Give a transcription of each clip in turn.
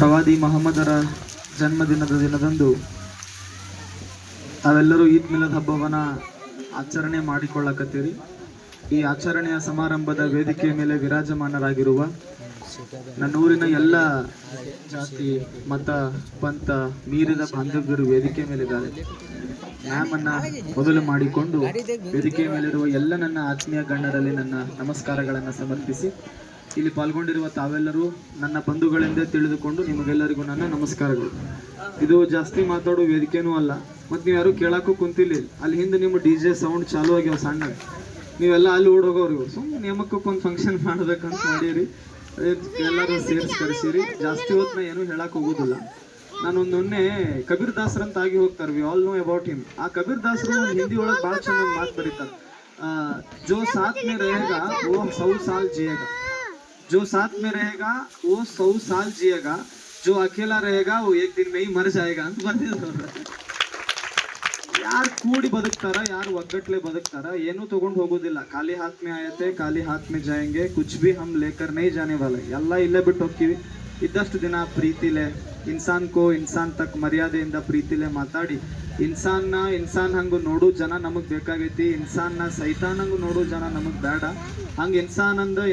ಪ್ರವಾದಿ ಮಹಮ್ಮದರ ಜನ್ಮದಿನದ ದಿನದಂದು ತಾವೆಲ್ಲರೂ ಈದ್ ಮಿಲಾದ್ ಹಬ್ಬವನ್ನು ಆಚರಣೆ ಮಾಡಿಕೊಳ್ಳಕತ್ತೀರಿ. ಈ ಆಚರಣೆಯ ಸಮಾರಂಭದ ವೇದಿಕೆಯ ಮೇಲೆ ವಿರಾಜಮಾನರಾಗಿರುವ ನನ್ನೂರಿನ ಎಲ್ಲ ಜಾತಿ ಮತ ಪಂಥ ಮೀರಿದ ಬಾಂಧವ್ಯರು ವೇದಿಕೆ ಮೇಲಿದ್ದಾರೆ. ಮ್ಯಾಮನ್ನು ಮೊದಲು ಮಾಡಿಕೊಂಡು ವೇದಿಕೆಯ ಮೇಲಿರುವ ಎಲ್ಲ ನನ್ನ ಆತ್ಮೀಯ ಗಣ್ಯರಲ್ಲಿ ನನ್ನ ನಮಸ್ಕಾರಗಳನ್ನು ಸಮರ್ಪಿಸಿ, ಇಲ್ಲಿ ಪಾಲ್ಗೊಂಡಿರುವ ತಾವೆಲ್ಲರೂ ನನ್ನ ಬಂಧುಗಳೆಂದೇ ತಿಳಿದುಕೊಂಡು ನಿಮಗೆಲ್ಲರಿಗೂ ನನ್ನ ನಮಸ್ಕಾರಗಳು. ಇದು ಜಾಸ್ತಿ ಮಾತಾಡೋ ವೇದಿಕೆನೂ ಅಲ್ಲ, ಮತ್ತು ನೀವು ಯಾರು ಕೇಳಕ್ಕೂ ಕುಂತಿಲ್ಲ. ಅಲ್ಲಿ ಹಿಂದೆ ನಿಮ್ಮ DJ ಸೌಂಡ್ ಚಾಲೂ ಆಗ್ಯಾವ ಸಣ್ಣ, ನೀವೆಲ್ಲ ಅಲ್ಲಿ ಓಡೋಗೋರು. ಸುಮ್ಮನೆ ನೇಮಕ್ಕೊಂದು ಫಂಕ್ಷನ್ ಮಾಡ್ಬೇಕಂತ ಮಾಡೀರಿ, ಎಲ್ಲರೂ ಸೇರಿಸಿ ಕರೆಸಿರಿ. ಜಾಸ್ತಿ ಹೊತ್ತು ಏನೂ ಹೇಳಕ್ಕೆ ಹೋಗೋದಿಲ್ಲ. ನಾನೊಂದೊನ್ನೆ ಕಬೀರ್ ದಾಸರ್ ಅಂತ ಆಗಿ ಹೋಗ್ತಾರೆ, we all know about him. ಆ ಕಬೀರ್ ದಾಸರು ಒಂದು ಹಿಂದಿ ಒಳಗೆ ಭಾಳ ಚೆನ್ನಾಗಿ ಮಾತು ಬರೀತಾರೆ, ಜೋ ಸಾಥ್ ಮೇ रहेगा वो 100 साल जिएगा, जो साथ में रहेगा वो 100 साल जिएगा, जो अकेला रहेगा वो एक दिन में ही मर जाएगा ಅಂತ ಬರ್ತಿದ್ರು. ಯಾರು ಕೂಡಿ ಬದುಕ್ತಾರ, ಯಾರು ಒಗ್ಗಟ್ಲೆ ಬದುಕ್ತಾರ, ಏನೂ ತಗೊಂಡು ಹೋಗೋದಿಲ್ಲ. ಖಾಲಿ ಹಾತ್ ಮೇ ಆಯತೆ ಖಾಲಿ ಹಾತ್ ಮೇ ಜಾಯಂಗೆ, ಕುಚ್ ಭಿ ಹಮ್ ಲೇಕರ್ ನೈ ಜಾನೆ ವಾಲೆ. ಎಲ್ಲ ಇಲ್ಲೇ ಬಿಟ್ಟು ಹೋಗ್ತೀವಿ. ಇದ್ದಷ್ಟು ದಿನ ಪ್ರೀತಿಲೆ ಇನ್ಸಾನ್ ಕೋ ಇನ್ಸಾನ್ ತಕ್ ಮರ್ಯಾದೆಯಿಂದ ಪ್ರೀತಿಲೆ ಮಾತಾಡಿ, ಇನ್ಸಾನ್ ಹಂಗೆ ನೋಡು ಜನ ನಮಗೆ ಬೇಕಾಗೈತಿ, ಇನ್ಸಾನ್ನ ಸೈತಾನ್ ಹಂಗೆ ನೋಡು ಜನ ನಮಗೆ ಬೇಡ. ಹಂಗೆ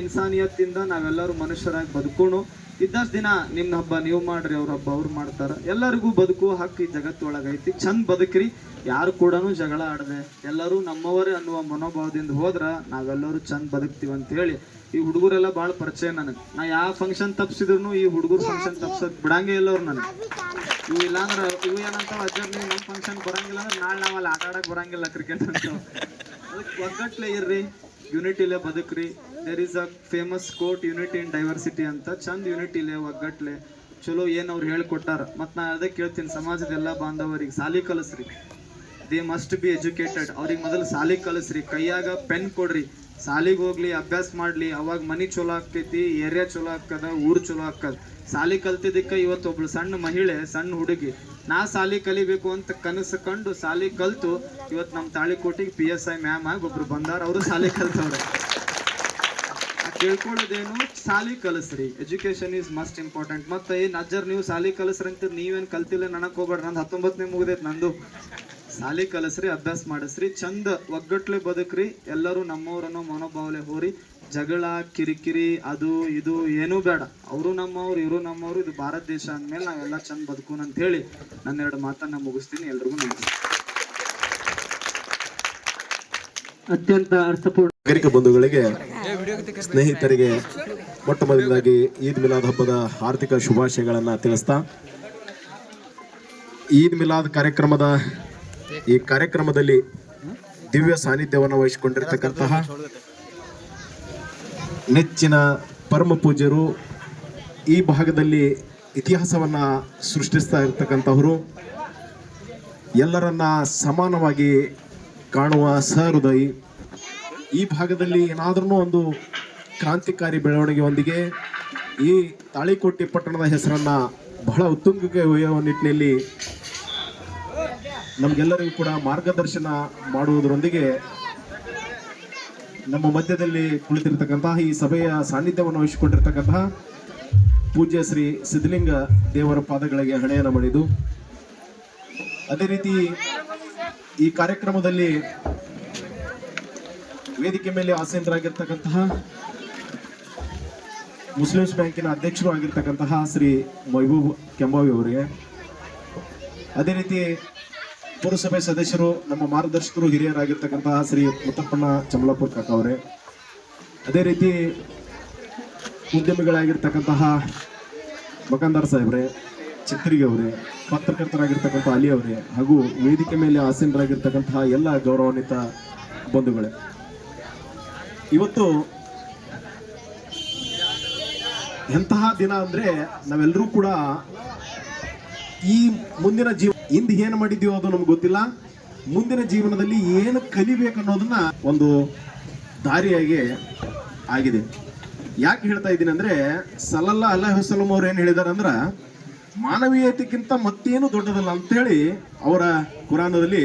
ಇನ್ಸಾನಿಯತ್ತಿಂದ ನಾವೆಲ್ಲರೂ ಮನುಷ್ಯರಾಗಿ ಬದುಕೋಣ. ಇದ್ದಷ್ಟು ದಿನ ನಿಮ್ಮ ಹಬ್ಬ ನೀವು ಮಾಡ್ರಿ, ಅವ್ರ ಹಬ್ಬ ಅವ್ರು ಮಾಡ್ತಾರೆ. ಎಲ್ಲರಿಗೂ ಬದುಕುವ ಹಕ್ಕು ಈ ಜಗತ್ತೊಳಗೈತಿ. ಚಂದ ಬದುಕ್ರಿ, ಯಾರು ಕೂಡ ಜಗಳ ಆಡದೆ ಎಲ್ಲರೂ ನಮ್ಮವರೇ ಅನ್ನುವ ಮನೋಭಾವದಿಂದ ಹೋದ್ರೆ ನಾವೆಲ್ಲರೂ ಚಂದ ಬದುಕ್ತೀವಿ ಅಂತ ಹೇಳಿ, ಈ ಹುಡುಗರೆಲ್ಲ ಭಾಳ ಪರಿಚಯ ನನಗೆ. ನಾ ಯಾವ ಫಂಕ್ಷನ್ ತಪ್ಸಿದ್ರು ಈ ಹುಡುಗರು ಫಂಕ್ಷನ್ ತಪ್ಸೋದು ಬಿಡಂಗೇ ಇಲ್ಲ ಅವ್ರು ನನಗೆ. ಇವು ಇಲ್ಲಾಂದ್ರೆ ಇವು ಏನಂತ ಅಜ್ಜರ್ ನೀವು ನಮ್ಮ ಫಂಕ್ಷನ್ ಬರಂಗಿಲ್ಲ ಅಂದ್ರೆ ನಾಳೆ ನಾವಲ್ಲಿ ಆಟ ಆಡಕ್ಕೆ ಬರಂಗಿಲ್ಲ ಕ್ರಿಕೆಟ್ ಅಂತ. ಅದಕ್ಕೆ ಒಗ್ಗಟ್ಲೆ ಇರ್ರಿ, ಯೂನಿಟಿಲೆ ಬದುಕ್ರಿ. There is a famous quote, unity in diversity ಅಂತ. ಚಂದ ಯೂನಿಟಿಲೆ ಒಗ್ಗಟ್ಲೆ ಚಲೋ ಏನು ಅವ್ರು ಹೇಳ್ಕೊಟ್ಟಾರ. ಮತ್ತು ನಾ ಅದೇ ಕೇಳ್ತೀನಿ, ಸಮಾಜದ ಎಲ್ಲ ಬಾಂಧವರಿಗೆ ಸಾಲಿ ಕಲಿಸ್ರಿ. They must be educated. ಅವ್ರಿಗೆ ಮೊದಲು ಸಾಲಿಗೆ ಕಲಿಸ್ರಿ, ಕೈಯಾಗ ಪೆನ್ ಕೊಡ್ರಿ, ಸಾಲಿಗೆ ಹೋಗ್ಲಿ, ಅಭ್ಯಾಸ ಮಾಡಲಿ. ಅವಾಗ ಮನೆ ಚಲೋ ಆಕ್ಕೈತಿ, ಏರಿಯಾ ಚಲೋ ಆಕ್ಕದ, ಊರು ಚಲೋ ಆಕ್ಕದ. ಸಾಲಿ ಕಲ್ತಿದ್ದಕ್ಕೆ ಇವತ್ತೊಬ್ಳು ಸಣ್ಣ ಮಹಿಳೆ, ಸಣ್ಣ ಹುಡುಗಿ ನಾ ಸಾಲಿ ಕಲಿಬೇಕು ಅಂತ ಕನಸು ಕಂಡು ಸಾಲಿ ಕಲ್ತು ಇವತ್ತು ನಮ್ಮ ತಾಳಿಕೋಟಿಗೆ PSI ಮ್ಯಾಮ್ ಆಗಿ ಒಬ್ರು ಬಂದಾರ. ಅವರು ಸಾಲಿ ಕಲ್ತವ್ರೆ. ಕೇಳ್ಕೊಳ್ಳೋದೇನು, ಸಾಲಿ ಕಲಿಸ್ರಿ. Education is must important. ಮತ್ತೆ ಏನು ಅಜ್ಜರ್ ನೀವು ಸಾಲಿ ಕಲಿಸ್ರಿ ಅಂತ ನೀವೇನು ಕಲ್ತಿಲ್ಲ ನನಗೆ ಹೋಗ್ಬೇಡ್ರಿ, ನಂದು 19ನೇ ಮುಗಿದೈತೆ ನಂದು. ಸಾಲಿ ಕಲಿಸ್ರಿ, ಅಭ್ಯಾಸ ಮಾಡಿಸ್ರಿ, ಚಂದ ಒಗ್ಗಟ್ಲೆ ಬದುಕ್ರಿ. ಎಲ್ಲರೂ ನಮ್ಮವ್ರನ್ನೋ ಮನೋಭಾವಲೆ ಹೋರಿ. ಜಗಳ ಕಿರಿಕಿರಿ ಅದು ಇದು ಏನೂ ಬೇಡ. ಅವರು ನಮ್ಮವ್ರು, ಇವರು ನಮ್ಮವರು. ಇದು ಭಾರತ ದೇಶ ಅಂದಮೇಲೆ ನಾವೆಲ್ಲ ಚಂದ ಬದುಕೋಣ ಅಂತ ಹೇಳಿ ನನ್ನೆರಡು ಮಾತನ್ನ ಮುಗಿಸ್ತೀನಿ. ಎಲ್ರಿಗೂ ನಮಸ್ಕಾರ. ಅತ್ಯಂತ ಅರ್ಥಪೂರ್ಣ ನಾಗರಿಕ ಬಂಧುಗಳಿಗೆ, ಸ್ನೇಹಿತರಿಗೆ ಮೊಟ್ಟ ಮೊದಲದಾಗಿ ಈದ್ ಮಿಲಾದ್ ಹಬ್ಬದ ಹಾರ್ದಿಕ ಶುಭಾಶಯಗಳನ್ನು ತಿಳಿಸ್ತಾ, ಈದ್ ಮಿಲಾದ್ ಈ ಕಾರ್ಯಕ್ರಮದಲ್ಲಿ ದಿವ್ಯ ಸಾನ್ನಿಧ್ಯವನ್ನು ವಹಿಸಿಕೊಂಡಿರ್ತಕ್ಕಂತಹ ನೆಚ್ಚಿನ ಪರಮ ಪೂಜ್ಯರು, ಈ ಭಾಗದಲ್ಲಿ ಇತಿಹಾಸವನ್ನು ಸೃಷ್ಟಿಸ್ತಾ ಇರ್ತಕ್ಕಂಥವರು, ಎಲ್ಲರನ್ನ ಸಮಾನವಾಗಿ ಕಾಣುವ ಸಹೃದಯಿ, ಈ ಭಾಗದಲ್ಲಿ ಏನಾದ್ರೂ ಒಂದು ಕ್ರಾಂತಿಕಾರಿ ಬೆಳವಣಿಗೆಯೊಂದಿಗೆ ಈ ತಾಳಿಕೋಟೆ ಪಟ್ಟಣದ ಹೆಸರನ್ನು ಬಹಳ ಉತ್ತುಂಗಕ್ಕೆ ಒಯ್ಯುವ ನಿಟ್ಟಿನಲ್ಲಿ ನಮಗೆಲ್ಲರಿಗೂ ಕೂಡ ಮಾರ್ಗದರ್ಶನ ಮಾಡುವುದರೊಂದಿಗೆ ನಮ್ಮ ಮಧ್ಯದಲ್ಲಿ ಕುಳಿತಿರ್ತಕ್ಕಂತಹ ಈ ಸಭೆಯ ಸಾನ್ನಿಧ್ಯವನ್ನು ವಹಿಸಿಕೊಂಡಿರ್ತಕ್ಕಂತಹ ಪೂಜ್ಯ ಶ್ರೀ ಸಿದ್ಧಲಿಂಗ ದೇವರ ಪಾದಗಳಿಗೆ ಹಣೆಯನ್ನು ಮಾಡಿದ್ದು, ಅದೇ ರೀತಿ ಈ ಕಾರ್ಯಕ್ರಮದಲ್ಲಿ ವೇದಿಕೆ ಮೇಲೆ ಆಸೀನರಾಗಿರ್ತಕ್ಕಂತಹ ಮುಸ್ಲಿಮ್ಸ್ ಬ್ಯಾಂಕಿನ ಅಧ್ಯಕ್ಷರು ಆಗಿರ್ತಕ್ಕಂತಹ ಶ್ರೀ ಮೈಬೂಬ್ ಕೆಂಬಾವಿ ಅವರಿಗೆ, ಅದೇ ರೀತಿ ಪುರಸಭೆ ಸದಸ್ಯರು, ನಮ್ಮ ಮಾರ್ಗದರ್ಶಕರು, ಹಿರಿಯರಾಗಿರ್ತಕ್ಕಂತಹ ಶ್ರೀ ಮುತ್ತಪ್ಪಣ್ಣ ಚಮಲಾಪುರ್ ಕಾಕ ಅವರೇ, ಅದೇ ರೀತಿ ಉದ್ಯಮಿಗಳಾಗಿರ್ತಕ್ಕಂತಹ ಮಕಂದಾರ್ ಸಾಹೇಬ್ರೆ, ಚಿತ್ರಿಗೆ ಅವರೇ, ಪತ್ರಕರ್ತರಾಗಿರ್ತಕ್ಕಂಥ ಅಲಿ ಅವರೇ, ಹಾಗೂ ವೇದಿಕೆ ಮೇಲೆ ಆಸೀನರಾಗಿರ್ತಕ್ಕಂತಹ ಎಲ್ಲ ಗೌರವಾನ್ವಿತ ಬಂಧುಗಳೇ, ಇವತ್ತು ಎಂತಹ ದಿನ ಅಂದರೆ ನಾವೆಲ್ಲರೂ ಕೂಡ ಈ ಮುಂದಿನ ಇಂದು ಏನು ಮಾಡಿದ್ದೀವೋ ಅದು ನಮ್ಗೆ ಗೊತ್ತಿಲ್ಲ, ಮುಂದಿನ ಜೀವನದಲ್ಲಿ ಏನು ಕಲಿಬೇಕು ಅನ್ನೋದನ್ನ ಒಂದು ದಾರಿಯಾಗಿ ಆಗಿದೆ. ಯಾಕೆ ಹೇಳ್ತಾ ಇದ್ದೀನಿ ಅಂದರೆ, ಸಲ್ಲಲ್ಲಾಹು ಅಲೈಹಿ ವಸಲ್ಲಂ ಅವ್ರು ಏನು ಹೇಳಿದಾರೆ ಅಂದ್ರೆ, ಮಾನವೀಯತೆಗಿಂತ ಮತ್ತೇನು ದೊಡ್ಡದಲ್ಲ ಅಂತೇಳಿ ಅವರ ಕುರಾನದಲ್ಲಿ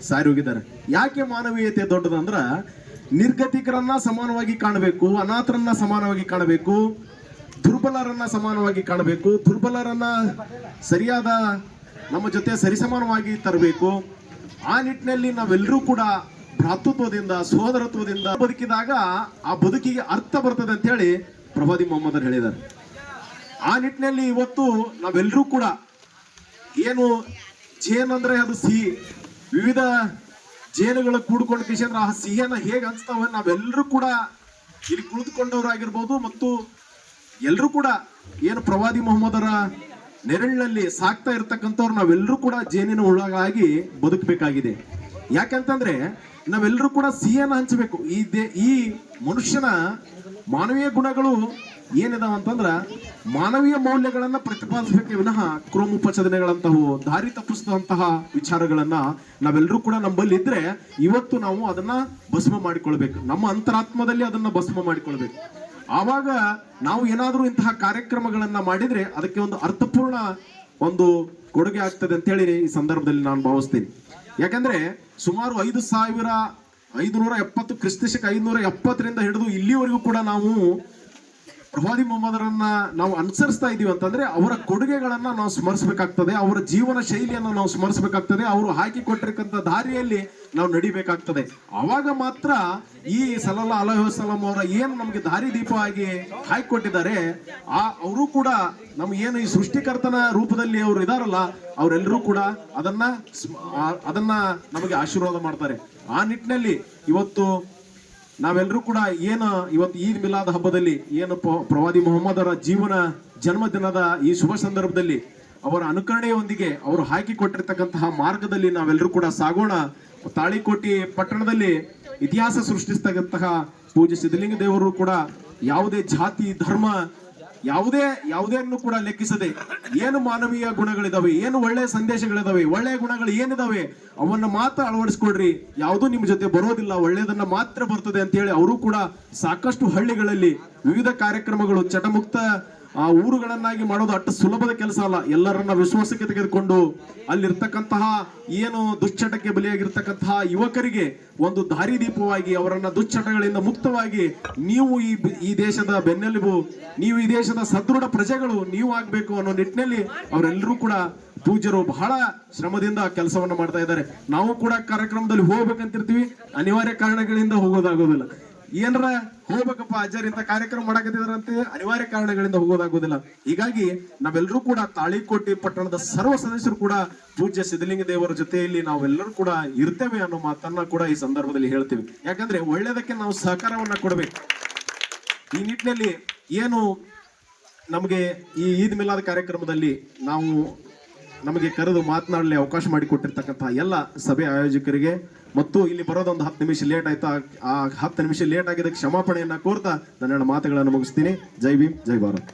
ಸಾರಿ ಹೋಗಿದ್ದಾರೆ. ಯಾಕೆ ಮಾನವೀಯತೆ ದೊಡ್ಡದಂದ್ರೆ, ನಿರ್ಗತಿಕರನ್ನ ಸಮಾನವಾಗಿ ಕಾಣಬೇಕು, ಅನಾಥರನ್ನ ಸಮಾನವಾಗಿ ಕಾಣಬೇಕು, ದುರ್ಬಲರನ್ನ ಸಮಾನವಾಗಿ ಕಾಣಬೇಕು, ದುರ್ಬಲರನ್ನ ಸರಿಯಾದ ನಮ್ಮ ಜೊತೆ ಸರಿಸಮಾನವಾಗಿ ತರಬೇಕು. ಆ ನಿಟ್ಟಿನಲ್ಲಿ ನಾವೆಲ್ಲರೂ ಕೂಡ ಭ್ರಾತೃತ್ವದಿಂದ ಸೋದರತ್ವದಿಂದ ಬದುಕಿದಾಗ ಆ ಬದುಕಿಗೆ ಅರ್ಥ ಬರ್ತದೆ ಅಂತ ಹೇಳಿ ಪ್ರವಾದಿ ಮೊಹಮ್ಮದರ್ ಹೇಳಿದ್ದಾರೆ. ಆ ನಿಟ್ಟಿನಲ್ಲಿ ಇವತ್ತು ನಾವೆಲ್ಲರೂ ಕೂಡ ಏನು ಜೇನು ಅಂದ್ರೆ ಅದು ಸಿಹಿ, ವಿವಿಧ ಜೇನುಗಳು ಕೂಡ್ಕೊಂಡು ಕಿಶಂದ್ರ ಆ ಸಿಹಿಯನ್ನ ಹೇಗೆ ಅನ್ಸ್ತಾವ ನಾವೆಲ್ಲರೂ ಕೂಡ ಇಲ್ಲಿ ಕುಳಿತುಕೊಂಡವರಾಗಿರ್ಬೋದು ಮತ್ತು ಎಲ್ಲರೂ ಕೂಡ ಏನು ಪ್ರವಾದಿ ಮೊಹಮ್ಮದರ ನೆರಳಿನಲ್ಲಿ ಸಾಕ್ತಾ ಇರ್ತಕ್ಕಂಥವ್ರು ನಾವೆಲ್ಲರೂ ಕೂಡ ಜೇನಿನ ಹುಳಗಳಾಗಿ ಬದುಕಬೇಕಾಗಿದೆ. ಯಾಕಂತಂದ್ರೆ ನಾವೆಲ್ಲರೂ ಕೂಡ ಸಿಹಿಯನ್ನ ಹಂಚಬೇಕು. ಈ ಮನುಷ್ಯನ ಮಾನವೀಯ ಗುಣಗಳು ಏನಿದಾವ ಅಂತಂದ್ರ ಮಾನವೀಯ ಮೌಲ್ಯಗಳನ್ನ ಪ್ರತಿಪಾದಿಸಬೇಕೆ ವಿನಃ ಕ್ರೋಮೋಪಚದನೆಗಳಂತಹ ದಾರಿ ತಪ್ಪಿಸಿದಂತಹ ವಿಚಾರಗಳನ್ನ ನಾವೆಲ್ಲರೂ ಕೂಡ ನಮ್ಮಲ್ಲಿ ಇದ್ರೆ ಇವತ್ತು ನಾವು ಅದನ್ನ ಭಸ್ಮ ಮಾಡಿಕೊಳ್ಬೇಕು, ನಮ್ಮ ಅಂತರಾತ್ಮದಲ್ಲಿ ಅದನ್ನ ಭಸ್ಮ ಮಾಡಿಕೊಳ್ಬೇಕು. ಆವಾಗ ನಾವು ಏನಾದ್ರೂ ಇಂತಹ ಕಾರ್ಯಕ್ರಮಗಳನ್ನ ಮಾಡಿದ್ರೆ ಅದಕ್ಕೆ ಒಂದು ಅರ್ಥಪೂರ್ಣ ಒಂದು ಕೊಡುಗೆ ಆಗ್ತದೆ ಅಂತ ಹೇಳಿ ಈ ಸಂದರ್ಭದಲ್ಲಿ ನಾನು ಭಾವಿಸ್ತೀನಿ. ಯಾಕಂದ್ರೆ ಸುಮಾರು 5570 ಕ್ರಿಸ್ತಶಕ 570ರಿಂದ ಹಿಡಿದು ಇಲ್ಲಿವರೆಗೂ ಕೂಡ ನಾವು ಪ್ರವಾದಿ ಮೊಹಮ್ಮದರನ್ನ ನಾವು ಅನುಸರಿಸ್ತಾ ಇದೀವಿ ಅಂತಂದ್ರೆ ಅವರ ಕೊಡುಗೆಗಳನ್ನ ನಾವು ಸ್ಮರಿಸಬೇಕಾಗ್ತದೆ, ಅವರ ಜೀವನ ಶೈಲಿಯನ್ನ ನಾವು ಸ್ಮರಿಸಬೇಕಾಗ್ತದೆ, ಅವರು ಹಾಕಿ ಕೊಟ್ಟಿರ್ತಕ್ಕಂಥ ದಾರಿಯಲ್ಲಿ ನಾವು ನಡಿಬೇಕಾಗ್ತದೆ. ಆವಾಗ ಮಾತ್ರ ಈ ಸಲ್ಲಲ್ಲಾಹು ಅಲೈಹಿ ವಸಲ್ಲಂ ಅವರ ಏನು ನಮಗೆ ದಾರಿ ದೀಪವಾಗಿ ಹಾಕಿಕೊಟ್ಟಿದ್ದಾರೆ ಅವರು ಕೂಡ ನಮ್ಗೆ ಏನು ಈ ಸೃಷ್ಟಿಕರ್ತನ ರೂಪದಲ್ಲಿ ಅವರು ಇದಾರಲ್ಲ ಅವರೆಲ್ಲರೂ ಕೂಡ ಅದನ್ನ ನಮಗೆ ಆಶೀರ್ವಾದ ಮಾಡ್ತಾರೆ. ಆ ನಿಟ್ಟಿನಲ್ಲಿ ಇವತ್ತು ನಾವೆಲ್ಲರೂ ಕೂಡ ಏನು ಇವತ್ತು ಈದ್ ಮಿಲಾದ್ ಹಬ್ಬದಲ್ಲಿ ಏನು ಪ್ರವಾದಿ ಮೊಹಮ್ಮದರ ಜನ್ಮದಿನದ ಈ ಶುಭ ಸಂದರ್ಭದಲ್ಲಿ ಅವರ ಅನುಕರಣೆಯೊಂದಿಗೆ ಅವರು ಹಾಕಿ ಕೊಟ್ಟಿರ್ತಕ್ಕಂತಹ ಮಾರ್ಗದಲ್ಲಿ ನಾವೆಲ್ಲರೂ ಕೂಡ ಸಾಗೋಣ. ತಾಳಿಕೋಟಿ ಪಟ್ಟಣದಲ್ಲಿ ಇತಿಹಾಸ ಸೃಷ್ಟಿಸ್ತಕ್ಕಂತಹ ಪೂಜ್ಯ ಸಿದ್ಧಲಿಂಗ ದೇವರು ಕೂಡ ಯಾವುದೇ ಜಾತಿ ಧರ್ಮ ಯಾವುದೇನ್ನು ಕೂಡ ಲೆಕ್ಕಿಸದೆ ಏನು ಮಾನವೀಯ ಗುಣಗಳಿದಾವೆ, ಏನು ಒಳ್ಳೆಯ ಸಂದೇಶಗಳಿದಾವೆ, ಒಳ್ಳೆಯ ಗುಣಗಳು ಏನಿದಾವೆ ಅವನ್ನ ಮಾತ್ರ ಅಳವಡಿಸ್ಕೊಡ್ರಿ, ಯಾವುದೂ ನಿಮ್ಮ ಜೊತೆ ಬರೋದಿಲ್ಲ, ಒಳ್ಳೆಯದನ್ನ ಮಾತ್ರ ಬರ್ತದೆ ಅಂತ ಹೇಳಿ ಅವರು ಕೂಡ ಸಾಕಷ್ಟು ಹಳ್ಳಿಗಳಲ್ಲಿ ವಿವಿಧ ಕಾರ್ಯಕ್ರಮಗಳು ಚಟಮುಕ್ತ ಊರುಗಳನ್ನಾಗಿ ಮಾಡೋದು ಅಷ್ಟು ಸುಲಭದ ಕೆಲಸ ಅಲ್ಲ. ಎಲ್ಲರನ್ನ ವಿಶ್ವಾಸಕ್ಕೆ ತೆಗೆದುಕೊಂಡು ಅಲ್ಲಿರ್ತಕ್ಕಂತಹ ಏನು ದುಶ್ಚಟಕ್ಕೆ ಬಲಿಯಾಗಿರ್ತಕ್ಕಂತಹ ಯುವಕರಿಗೆ ಒಂದು ದಾರಿದೀಪವಾಗಿ ಅವರನ್ನ ದುಶ್ಚಟಗಳಿಂದ ಮುಕ್ತವಾಗಿ ನೀವು ಈ ದೇಶದ ಬೆನ್ನೆಲುಬು, ನೀವು ಈ ದೇಶದ ಸದೃಢ ಪ್ರಜೆಗಳು ನೀವು ಆಗ್ಬೇಕು ಅನ್ನೋ ನಿಟ್ಟಿನಲ್ಲಿ ಅವರೆಲ್ಲರೂ ಕೂಡ ಪೂಜ್ಯರು ಬಹಳ ಶ್ರಮದಿಂದ ಕೆಲಸವನ್ನ ಮಾಡ್ತಾ ಇದ್ದಾರೆ. ನಾವು ಕೂಡ ಕಾರ್ಯಕ್ರಮದಲ್ಲಿ ಹೋಗ್ಬೇಕಂತಿರ್ತೀವಿ, ಅನಿವಾರ್ಯ ಕಾರಣಗಳಿಂದ ಹೋಗೋದಾಗೋದಿಲ್ಲ. ಏನಾರ ಹೋಗ್ಬೇಕಪ್ಪ ಅಜ್ಜರ್ ಇಂತ ಕಾರ್ಯಕ್ರಮ ಮಾಡಕತ್ತಿದಾರಂತೆ ಅನಿವಾರ್ಯ ಕಾರಣಗಳಿಂದ ಹೋಗೋದಾಗೋದಿಲ್ಲ. ಹೀಗಾಗಿ ನಾವೆಲ್ಲರೂ ಕೂಡ ತಾಳಿಕೋಟೆ ಪಟ್ಟಣದ ಸರ್ವ ಸದಸ್ಯರು ಕೂಡ ಪೂಜ್ಯ ಸಿದ್ಧಲಿಂಗ ದೇವರ ಜೊತೆಯಲ್ಲಿ ನಾವೆಲ್ಲರೂ ಕೂಡ ಇರ್ತೇವೆ ಅನ್ನೋ ಮಾತನ್ನ ಕೂಡ ಈ ಸಂದರ್ಭದಲ್ಲಿ ಹೇಳ್ತೀವಿ. ಯಾಕಂದ್ರೆ ಒಳ್ಳೆಯದಕ್ಕೆ ನಾವು ಸಹಕಾರವನ್ನ ಕೊಡಬೇಕು. ಈ ನಿಟ್ಟಿನಲ್ಲಿ ಏನು ನಮಗೆ ಈ ಈದ್ ಮಿಲಾದ್ ಕಾರ್ಯಕ್ರಮದಲ್ಲಿ ನಮಗೆ ಕರೆದು ಮಾತನಾಡಲಿ ಅವಕಾಶ ಮಾಡಿಕೊಟ್ಟಿರ್ತಕ್ಕಂತಹ ಎಲ್ಲ ಸಭೆ ಆಯೋಜಕರಿಗೆ ಮತ್ತು ಇಲ್ಲಿ ಬರೋದೊಂದು 10 ನಿಮಿಷ ಲೇಟ್ ಆಯ್ತಾ, ಆ 10 ನಿಮಿಷ ಲೇಟ್ ಆಗಿದ್ದಕ್ಕೆ ಕ್ಷಮಾಪಣೆಯನ್ನ ಕೋರ್ತಾ ನನ್ನ ಮಾತುಗಳನ್ನು ಮುಗಿಸ್ತೀನಿ. ಜೈ ಭೀಮ್, ಜೈ ಭಾರತ್.